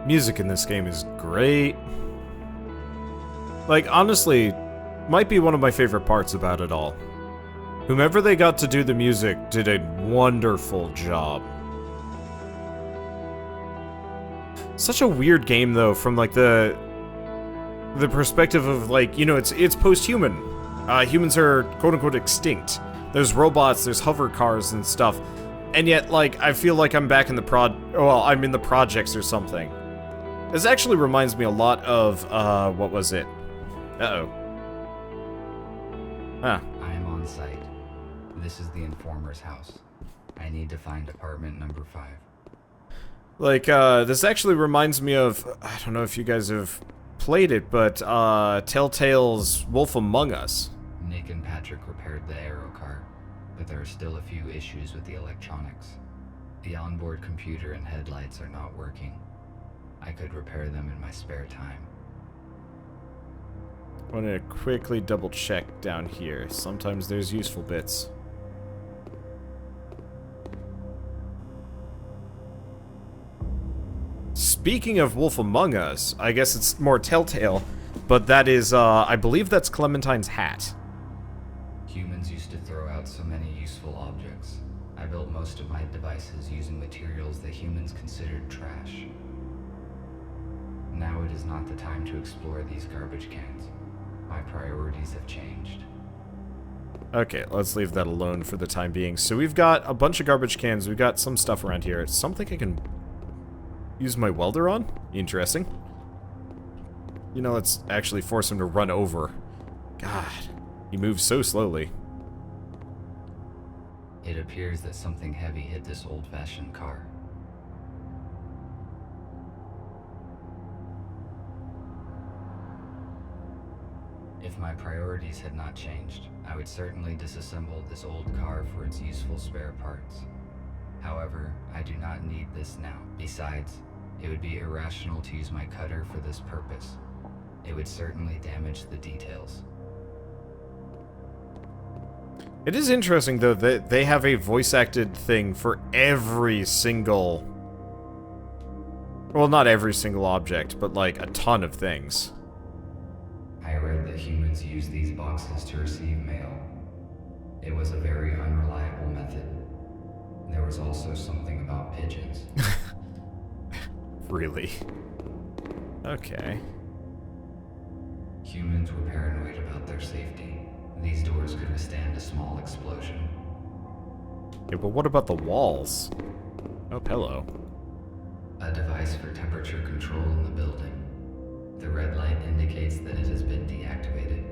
Music in this game is great. Like, honestly, might be one of my favorite parts about it all. Whomever they got to do the music did a wonderful job. Such a weird game, though, from, like, the perspective of, like, you know, it's post-human. Humans are, quote-unquote, extinct. There's robots, there's hover cars and stuff. And yet, like, I feel like I'm back in the I'm in the projects or something. This actually reminds me a lot of, what was it? Uh-oh. Huh. I am on site. This is the informer's house. I need to find apartment number 5. Like, this actually reminds me of, I don't know if you guys have played it, but, Telltale's Wolf Among Us. Nick and Patrick repaired the aero car, but there are still a few issues with the electronics. The onboard computer and headlights are not working. I could repair them in my spare time. I want to quickly double check down here. Sometimes there's useful bits. Speaking of Wolf Among Us, I guess it's more Telltale, but that is, I believe that's Clementine's hat. Humans used to throw out so many useful objects. I built most of my devices using materials that humans considered trash. Now it is not the time to explore these garbage cans. My priorities have changed. Okay, let's leave that alone for the time being. So we've got a bunch of garbage cans, we've got some stuff around here. Something I can use my welder on? Interesting. You know, let's actually force him to run over. God, he moves so slowly. It appears that something heavy hit this old-fashioned car. If my priorities had not changed, I would certainly disassemble this old car for its useful spare parts. However, I do not need this now. Besides, it would be irrational to use my cutter for this purpose. It would certainly damage the details. It is interesting, though, that they have a voice-acted thing for every single... Well, not every single object, but, like, a ton of things. I read that humans use these boxes to receive mail. It was a very unreliable method. There was also something about pigeons. Really? Okay. Humans were paranoid about their safety. These doors could withstand a small explosion. Yeah, but what about the walls? Oh, hello. A device for temperature control in the building. The red light indicates that it has been deactivated.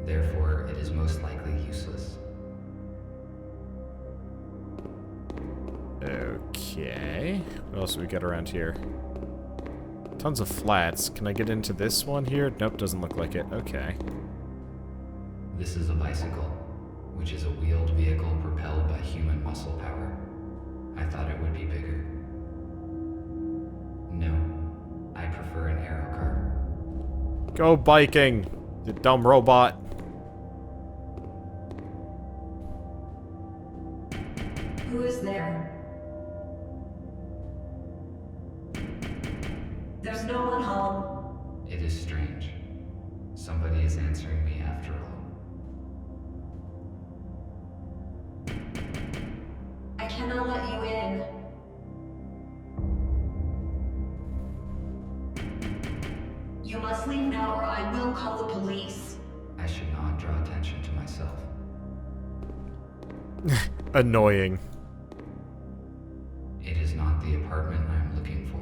Therefore, it is most likely useless. Okay. What else have we got around here? Tons of flats. Can I get into this one here? Nope, doesn't look like it. Okay. This is a bicycle, which is a wheeled vehicle propelled by human muscle power. I thought it would be bigger. No, I prefer an aero car. Go biking, you dumb robot. Who is there? There's no one home. It is strange. Somebody is answering me after all. I cannot let you in. You must leave now or I will call the police. I should not draw attention to myself. Annoying. It is not the apartment I am looking for.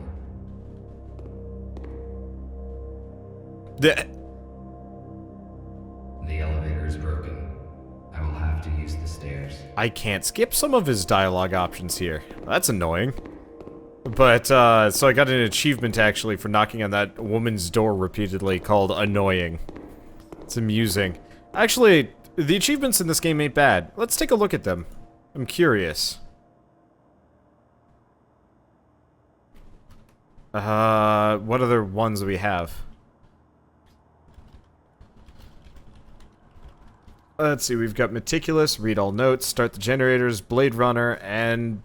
The elevator is broken. I will have to use the stairs. I can't skip some of his dialogue options here. That's annoying. But, so I got an achievement, actually, for knocking on that woman's door repeatedly called Annoying. It's amusing. Actually, the achievements in this game ain't bad. Let's take a look at them. I'm curious. What other ones do we have? Let's see, we've got Meticulous, Read All Notes, Start the Generators, Blade Runner, and...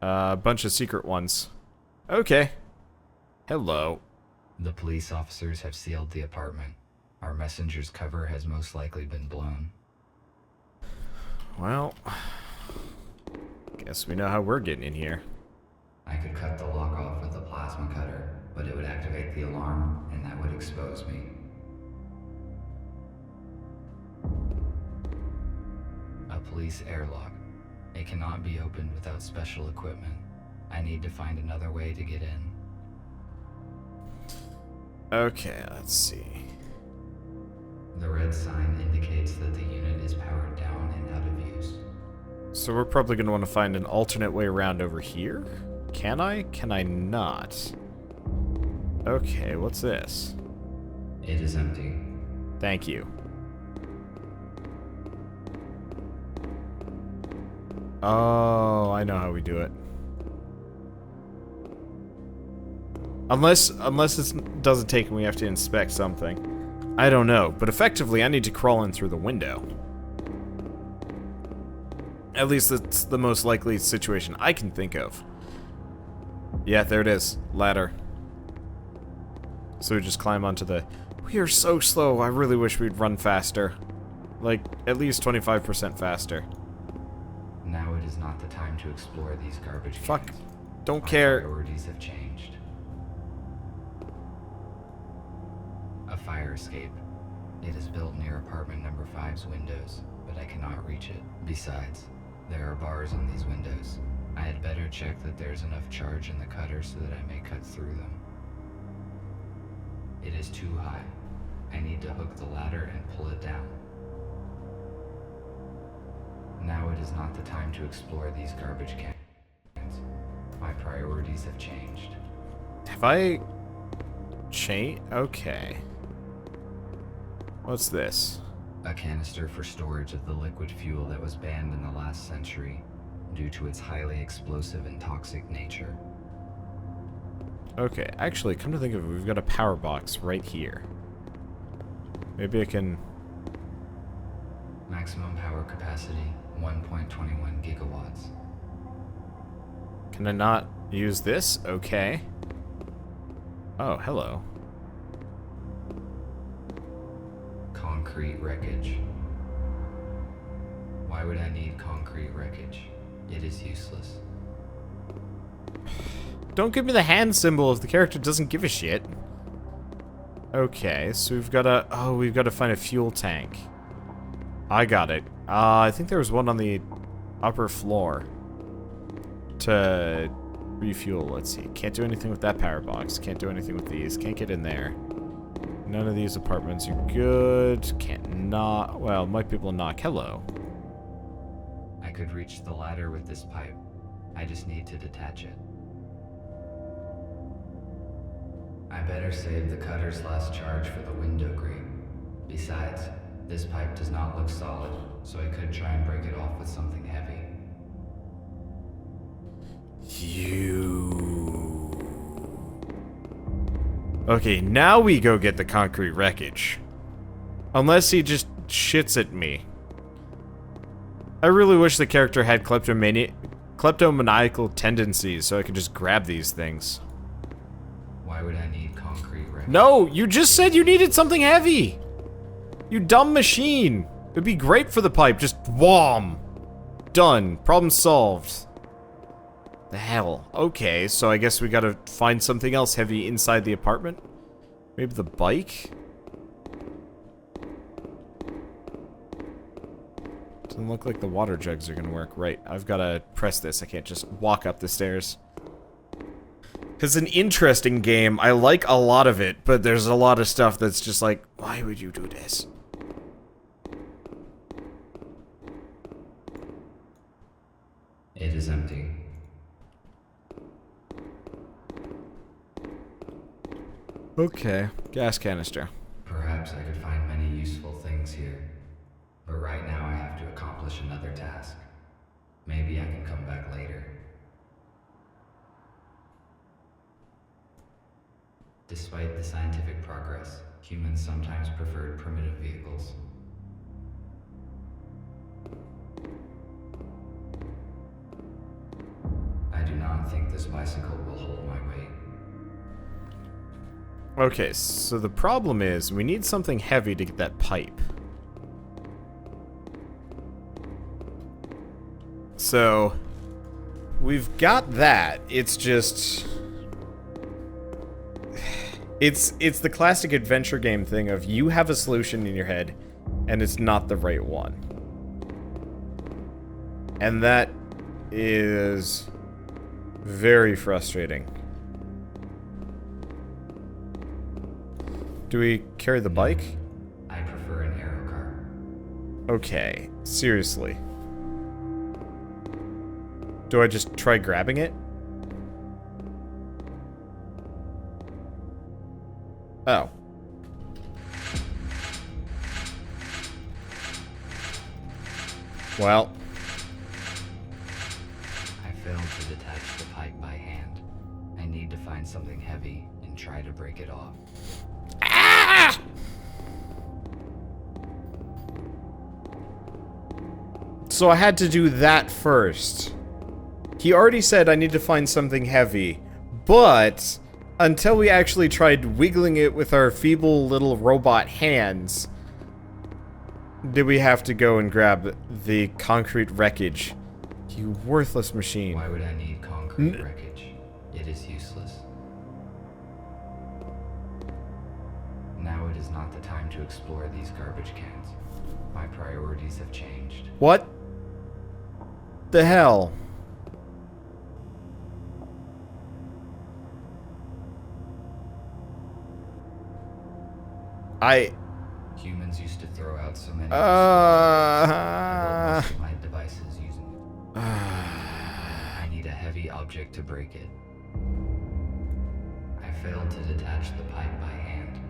A bunch of secret ones. Okay. Hello. The police officers have sealed the apartment. Our messenger's cover has most likely been blown. Well, guess we know how we're getting in here. I could cut the lock off with a plasma cutter, but it would activate the alarm, and that would expose me. A police airlock. It cannot be opened without special equipment. I need to find another way to get in. Okay, let's see. The red sign indicates that the unit is powered down and out of use. So we're probably going to want to find an alternate way around over here? Can I? Can I not? Okay, what's this? It is empty. Thank you. Oh, I know how we do it. Unless it doesn't take and we have to inspect something. I don't know, but effectively I need to crawl in through the window. At least that's the most likely situation I can think of. Yeah, there it is. Ladder. So we just climb onto the... We are so slow, I really wish we'd run faster. Like, at least 25% faster. Now it is not the time to explore these garbage Fuck. cans. Don't My care. priorities have changed. A fire escape. It is built near apartment number 5's windows, but I cannot reach it. Besides, there are bars on these windows. I had better check that there's enough charge in the cutter so that I may cut through them. It is too high. I need to hook the ladder and pull it down. Now it is not the time to explore these garbage cans. My priorities have changed. Have I... Okay. What's this? A canister for storage of the liquid fuel that was banned in the last century due to its highly explosive and toxic nature. Okay, actually, come to think of it, we've got a power box right here. Maybe I can... Maximum power capacity, 1.21 gigawatts. Can I not use this? Okay. Oh, hello. Concrete wreckage. Why would I need concrete wreckage? It is useless. Don't give me the hand symbol if the character doesn't give a shit. Okay, so we've got to... Oh, we've got to find a fuel tank. I got it. I think there was one on the upper floor. To refuel, let's see. Can't do anything with that power box. Can't do anything with these. Can't get in there. None of these apartments are good. Can't knock. Well, might be able to knock. Hello. I could reach the ladder with this pipe. I just need to detach it. I better save the cutter's last charge for the window grate. Besides, this pipe does not look solid, so I could try and break it off with something heavy. Okay, now we go get the concrete wreckage. Unless he just shits at me. I really wish the character had kleptomaniacal tendencies so I could just grab these things. Why would I need concrete wreckage? No, you just said you needed something heavy. You dumb machine. It'd be great for the pipe. Just wham. Done. Problem solved. The hell? Okay, so I guess we gotta find something else heavy inside the apartment? Maybe the bike? Doesn't look like the water jugs are gonna work. Right, I've gotta press this. I can't just walk up the stairs. It's an interesting game. I like a lot of it, but there's a lot of stuff that's just like, why would you do this? It is empty. Okay, gas canister. Perhaps I could find many useful things here. But right now I have to accomplish another task. Maybe I can come back later. Despite the scientific progress, humans sometimes preferred primitive vehicles. I do not don't think this bicycle will hold my weight. Okay, so the problem is we need something heavy to get that pipe. So we've got that. It's just it's the classic adventure game thing of you have a solution in your head and it's not the right one. And that is very frustrating. Do we carry the bike? I prefer an arrow car. Okay, seriously. Do I just try grabbing it? Oh. Well. I failed to detach the pipe by hand. I need to find something heavy and try to break it off. Ah! So I had to do that first. He already said I need to find something heavy, but until we actually tried wiggling it with our feeble little robot hands, did we have to go and grab the concrete wreckage. You worthless machine. Why would I need concrete wreckage? It is useless. Now it is not the time to explore these garbage cans. My priorities have changed. What the hell? Humans used to throw out so many. I built most of my devices using it. I need a heavy object to break it. I failed to detach the pipe by hand.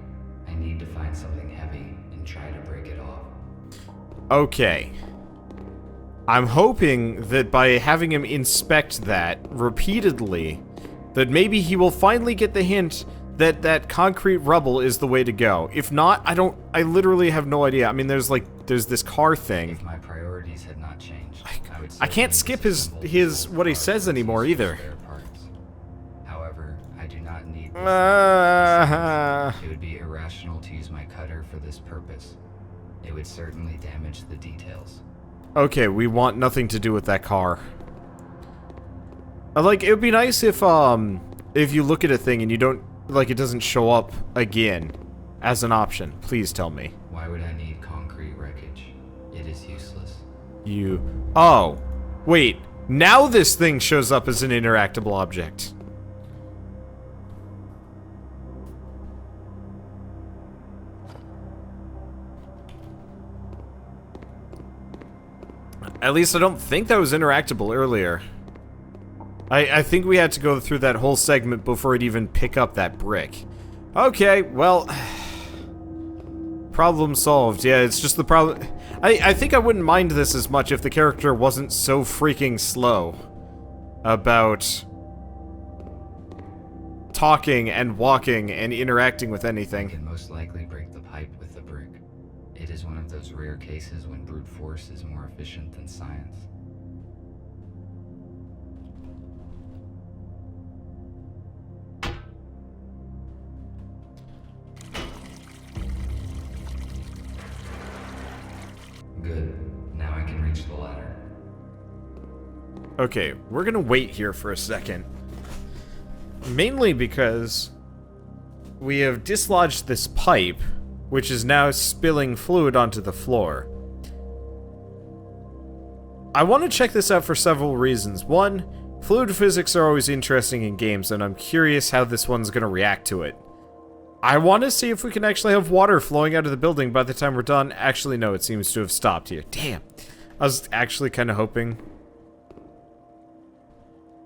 I need to find something heavy and try to break it off. Okay. I'm hoping that by having him inspect that repeatedly, that maybe he will finally get the hint that that concrete rubble is the way to go. If not, I literally have no idea. I mean, there's this car thing. If my priorities had not changed, I can't skip his what he says anymore either. However, I do not need this. It would be irrational to use my cutter for this purpose. It would certainly damage the details. Okay, we want nothing to do with that car. Like, it would be nice if you look at a thing and you don't, like, it doesn't show up again as an option. Please tell me. Why would I need concrete wreckage? It is useless. Oh. Wait. Now this thing shows up as an interactable object. At least I don't think that was interactable earlier. I think we had to go through that whole segment before it'd even pick up that brick. Okay, well... Problem solved. Yeah, it's just the problem... I think I wouldn't mind this as much if the character wasn't so freaking slow about talking and walking and interacting with anything. I can most likely break the pipe with the brick. It is one of those rare cases when brute force is more efficient than science. Good. Now I can reach the ladder. Okay, we're gonna wait here for a second. Mainly because we have dislodged this pipe, which is now spilling fluid onto the floor. I want to check this out for several reasons. One, fluid physics are always interesting in games, and I'm curious how this one's gonna react to it. I want to see if we can actually have water flowing out of the building by the time we're done. Actually, no, it seems to have stopped here. Damn. I was actually kind of hoping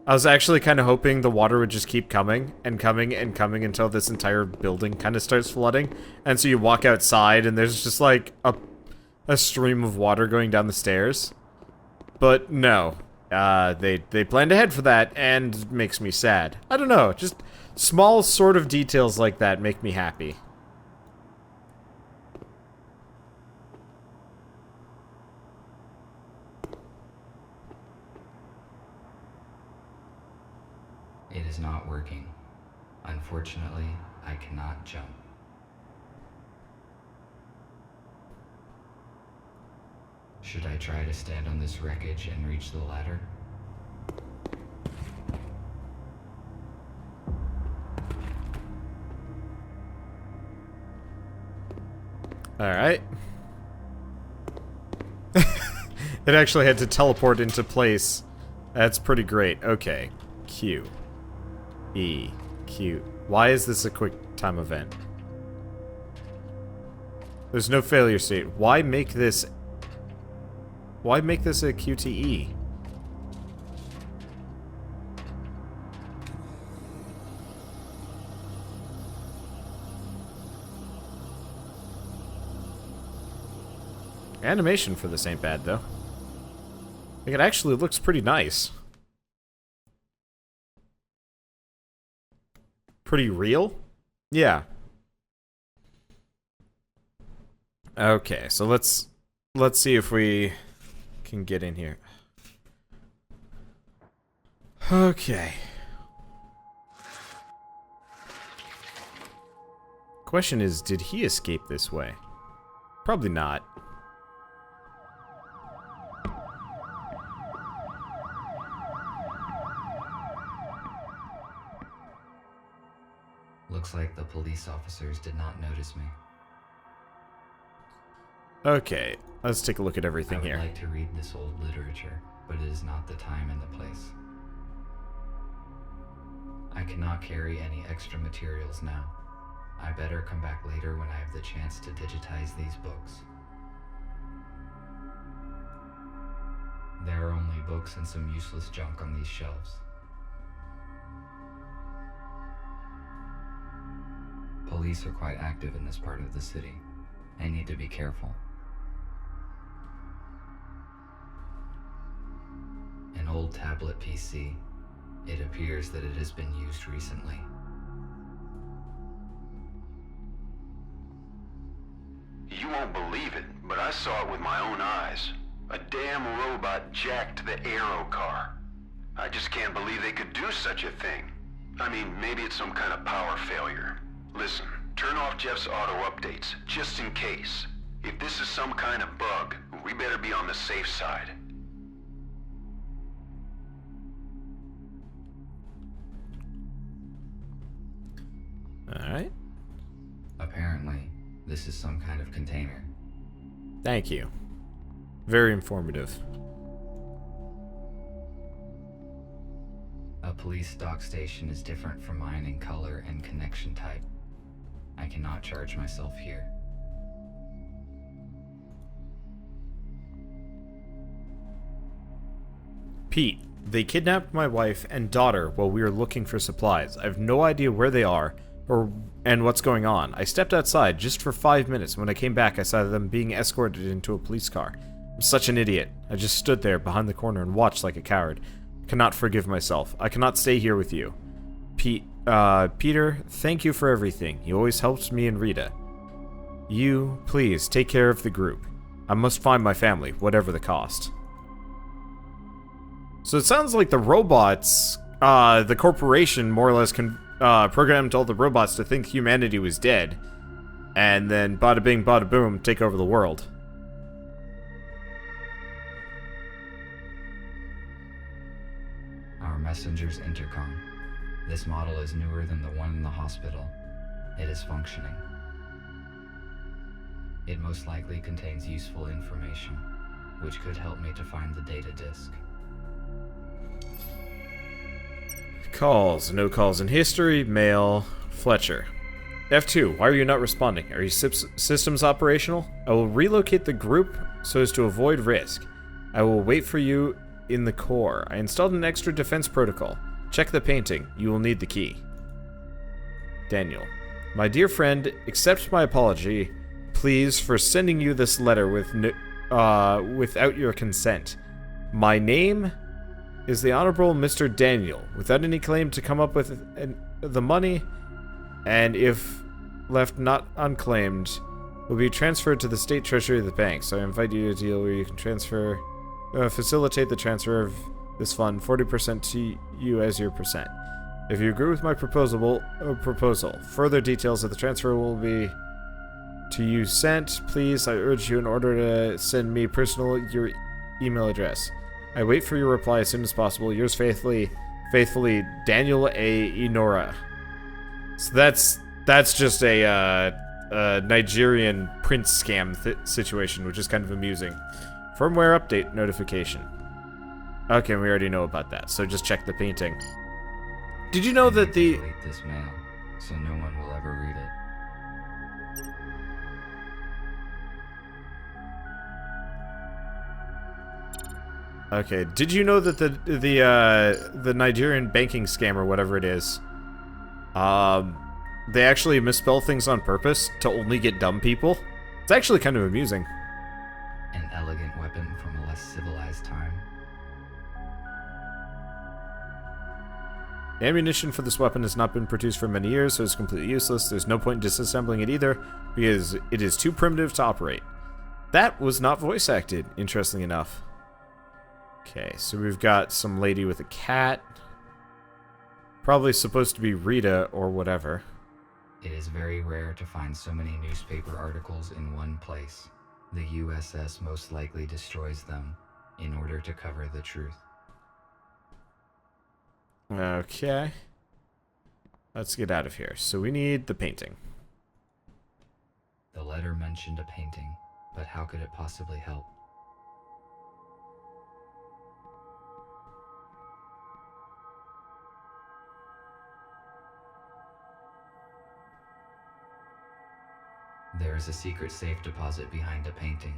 the water would just keep coming and coming and coming until this entire building kind of starts flooding. And so you walk outside and there's just like a stream of water going down the stairs. But no. They planned ahead for that and it makes me sad. I don't know, just small sort of details like that make me happy. It is not working. Unfortunately, I cannot jump. Should I try to stand on this wreckage and reach the ladder? Alright. It actually had to teleport into place. That's pretty great. Okay. Q. E. Q. Why is this a quick time event? There's no failure state. Why make this... Why make this a QTE? Animation for this ain't bad, though. Like, it actually looks pretty nice. Pretty real? Yeah. Okay, so let's see if we can get in here. Okay. Question is, did he escape this way? Probably not. Looks like the police officers did not notice me. Okay, let's take a look at everything here. I would like to read this old literature, but it is not the time and the place. I cannot carry any extra materials now. I better come back later when I have the chance to digitize these books. There are only books and some useless junk on these shelves. Police are quite active in this part of the city. I need to be careful. An old tablet PC. It appears that it has been used recently. You won't believe it, but I saw it with my own eyes. A damn robot jacked the aero car. I just can't believe they could do such a thing. I mean, maybe it's some kind of power failure. Listen, turn off Jeff's auto updates, just in case. If this is some kind of bug, we better be on the safe side. Alright. Apparently, this is some kind of container. Thank you. Very informative. A police dock station is different from mine in color and connection type. I cannot charge myself here. Pete, they kidnapped my wife and daughter while we were looking for supplies. I have no idea where they are and what's going on. I stepped outside just for 5 minutes. When I came back, I saw them being escorted into a police car. I'm such an idiot. I just stood there behind the corner and watched like a coward. I cannot forgive myself. I cannot stay here with you. Peter, thank you for everything. You always helped me and Rita. You, please, take care of the group. I must find my family, whatever the cost. So it sounds like the robots, the corporation more or less programmed all the robots to think humanity was dead. And then bada bing, bada boom, take over the world. Our messenger's intercom. This model is newer than the one in the hospital. It is functioning. It most likely contains useful information, which could help me to find the data disk. Calls. No calls in history. Mail. Fletcher. F2. Why are you not responding? Are your systems operational? I will relocate the group so as to avoid risk. I will wait for you in the core. I installed an extra defense protocol. Check the painting. You will need the key. Daniel. My dear friend, accept my apology, please, for sending you this letter without your consent. My name is the Honorable Mr. Daniel, without any claim to come up with the money, and if left not unclaimed, will be transferred to the state treasury of the bank. So I invite you to a deal where you can facilitate the transfer of this fund, 40% to you as your percent. If you agree with my proposal, further details of the transfer will be to you sent. Please, I urge you in order to send me your email address. I wait for your reply as soon as possible. Yours faithfully, Daniel A. Inora. So that's just a Nigerian prince scam situation, which is kind of amusing. Firmware update notification. Okay, we already know about that, so just check the painting. Did you know that the... delete this mail, so no one will ever read it. Okay, did you know that the Nigerian banking scam or whatever it is, they actually misspell things on purpose to only get dumb people? It's actually kind of amusing. An elegant weapon from a less civilized time. Ammunition for this weapon has not been produced for many years, so it's completely useless. There's no point in disassembling it either, because it is too primitive to operate. That was not voice acted, interestingly enough. Okay, so we've got some lady with a cat. Probably supposed to be Rita or whatever. It is very rare to find so many newspaper articles in one place. The USS most likely destroys them in order to cover the truth. Okay. Let's get out of here. So we need the painting. The letter mentioned a painting, but how could it possibly help? There is a secret safe deposit behind a painting.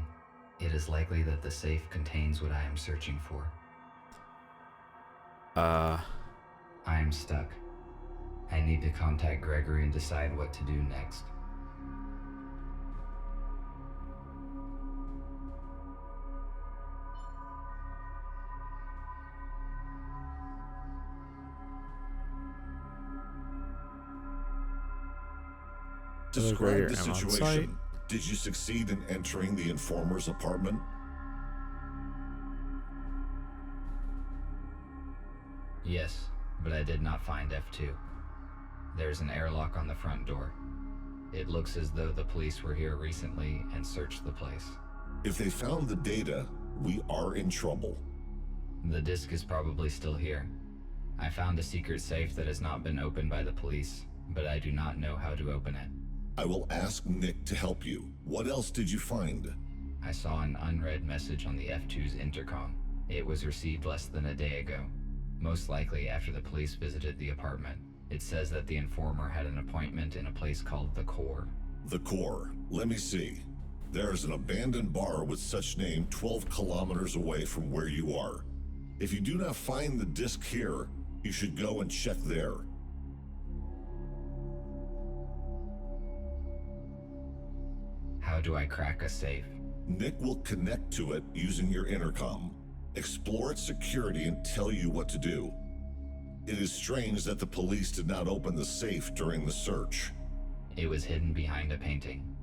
It is likely that the safe contains what I am searching for. I am stuck. I need to contact Gregory and decide what to do next. Describe the I'm on site. situation. Did you succeed in entering the informer's apartment? Yes, but I did not find F2. There's an airlock on the front door. It looks as though the police were here recently and searched the place. If they found the data, we are in trouble. The disk is probably still here. I found a secret safe that has not been opened by the police, but I do not know how to open it. I will ask Nick to help you. What else did you find? I saw an unread message on the F2's intercom. It was received less than a day ago, most likely after the police visited the apartment. It says that the informer had an appointment in a place called The Core. The Core. Let me see. There's an abandoned bar with such name 12 kilometers away from where you are. If you do not find the disc here, you should go and check there. How do I crack a safe? Nick will connect to it using your intercom. Explore its security and tell you what to do. It is strange that the police did not open the safe during the search. It was hidden behind a painting.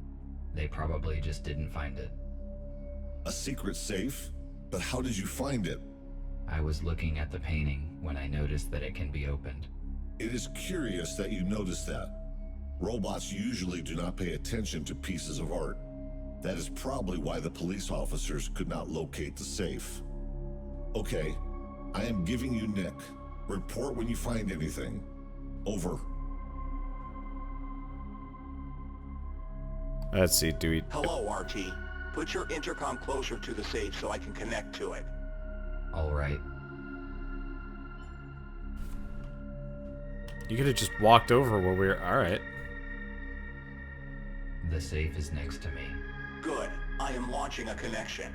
They probably just didn't find it. A secret safe? But how did you find it? I was looking at the painting when I noticed that it can be opened. It is curious that you noticed that. Robots usually do not pay attention to pieces of art. That is probably why the police officers could not locate the safe. Okay, I am giving you Nick. Report when you find anything. Over. Let's see, do we... Hello, RT. Put your intercom closer to the safe so I can connect to it. All right. You could have just walked over while we were... Alright. The safe is next to me. Good. I am launching a connection.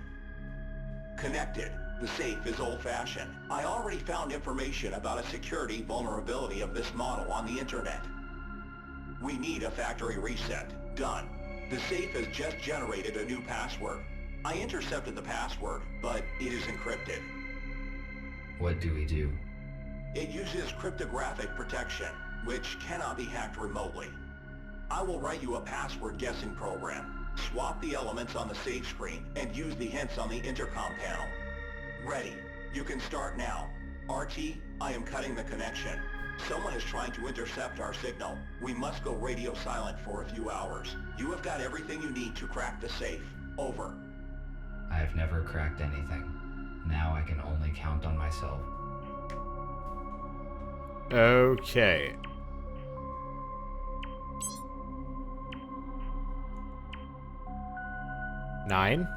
Connected. The safe is old-fashioned. I already found information about a security vulnerability of this model on the internet. We need a factory reset. Done. The safe has just generated a new password. I intercepted the password, but it is encrypted. What do we do? It uses cryptographic protection, which cannot be hacked remotely. I will write you a password guessing program. Swap the elements on the safe screen and use the hints on the intercom panel. Ready. You can start now. RT, I am cutting the connection. Someone is trying to intercept our signal. We must go radio silent for a few hours. You have got everything you need to crack the safe. Over. I have never cracked anything. Now I can only count on myself. Okay. Nine?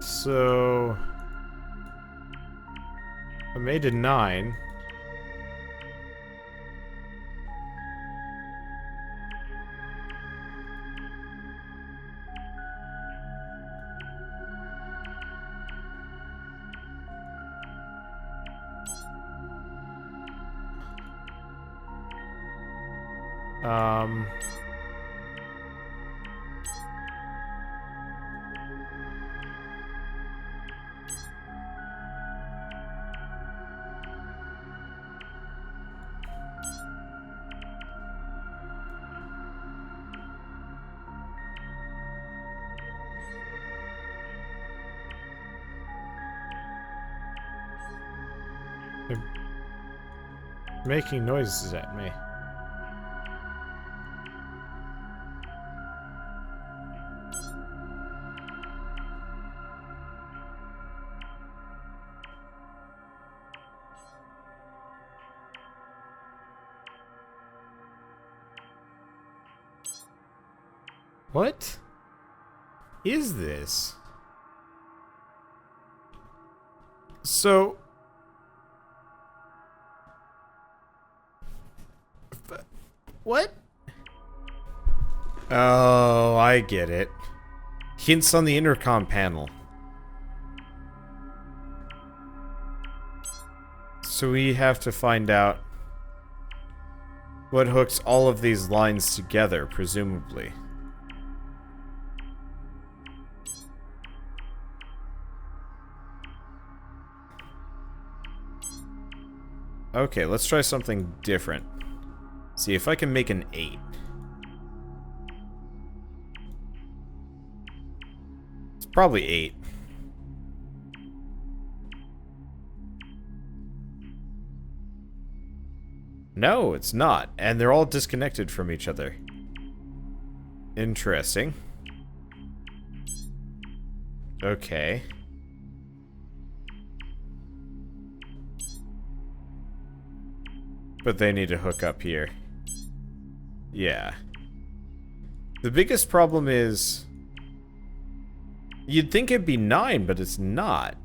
So... I made a 9. They're making noises at me. What is this? So... What? Oh, I get it. Hints on the intercom panel. So we have to find out what hooks all of these lines together, presumably. Okay, let's try something different. See if I can make an 8. It's probably 8. No, it's not. And they're all disconnected from each other. Interesting. Okay. But they need to hook up here. Yeah. The biggest problem is... You'd think it'd be 9, but it's not.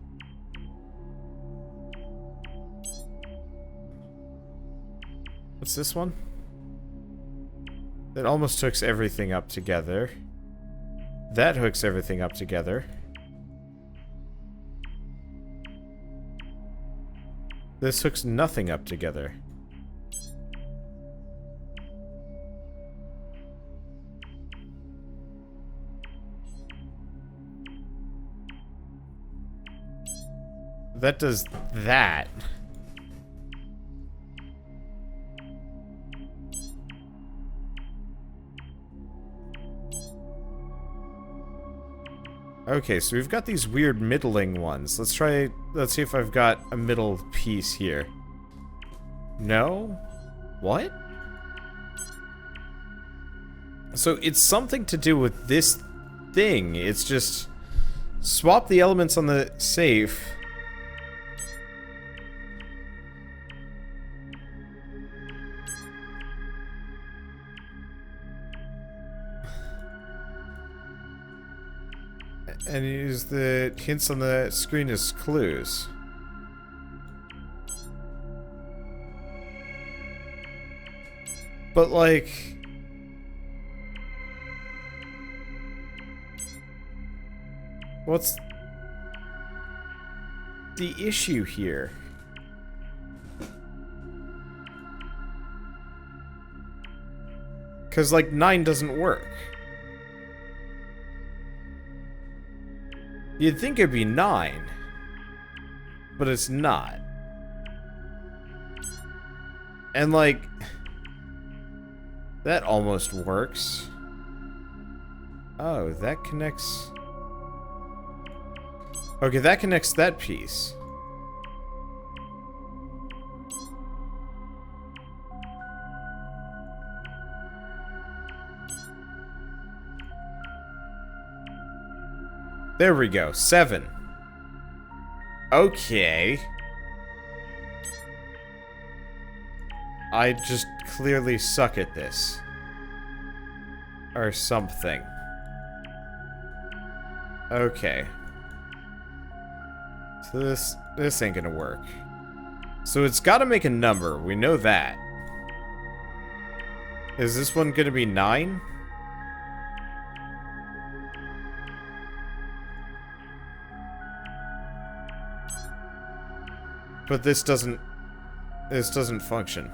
What's this one? That almost hooks everything up together. That hooks everything up together. This hooks nothing up together. That does that. Okay, so we've got these weird middling ones. Let's see if I've got a middle piece here. No? What? So it's something to do with this thing. It's just swap the elements on the safe. And use the hints on the screen as clues. But like... What's the issue here? Because like 9 doesn't work. You'd think it'd be 9, but it's not. And like, that almost works. Oh, that connects... Okay, that connects that piece. There we go. 7. Okay. I just clearly suck at this. Or something. Okay. So this ain't gonna work. So it's gotta make a number. We know that. Is this one gonna be 9? But this doesn't function.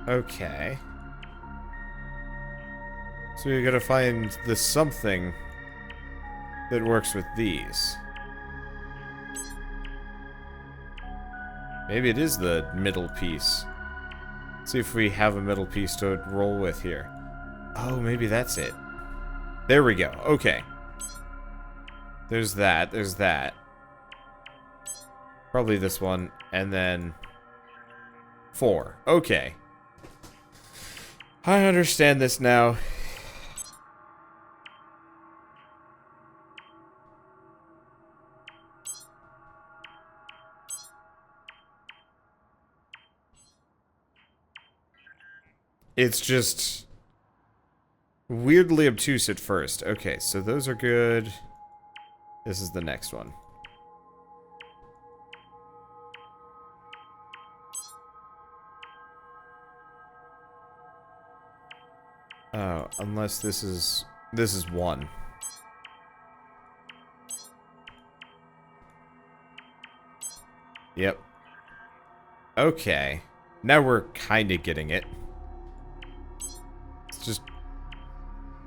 Okay. So we gotta find the something that works with these. Maybe it is the middle piece. See if we have a middle piece to roll with here. Oh, maybe that's it. There we go. Okay. There's that. There's that. Probably this one. And then 4. Okay. I understand this now. It's just weirdly obtuse at first. Okay, so those are good. This is the next one. Oh, unless this is 1. Yep. Okay. Now we're kind of getting it. It's just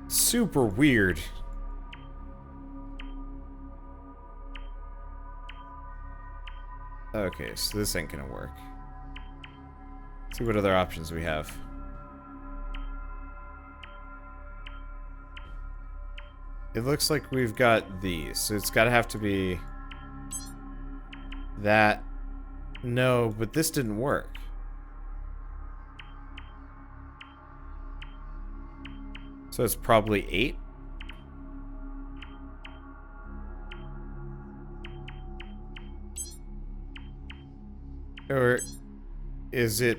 super weird. Okay, so this ain't gonna work. Let's see what other options we have. It looks like we've got these, so it's gotta have to be that. No, but this didn't work. So it's probably 8. Or is it...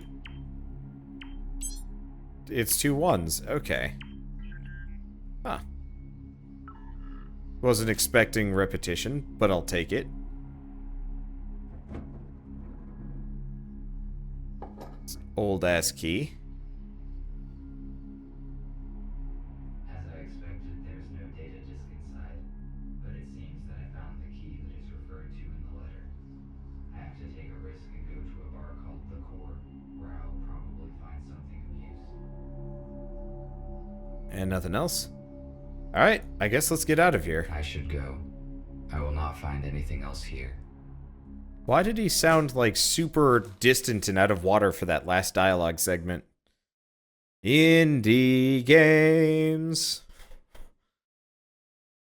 It's 2 1s. Okay. Huh. Wasn't expecting repetition, but I'll take it. Old-ass key. As I expected, there's no data disk inside, but it seems that I found the key that is referred to in the letter. I have to take a risk and go to a bar called The Core, where I'll probably find something of use. And nothing else? Alright, I guess let's get out of here. I should go. I will not find anything else here. Why did he sound like super distant and out of water for that last dialogue segment? Indie games.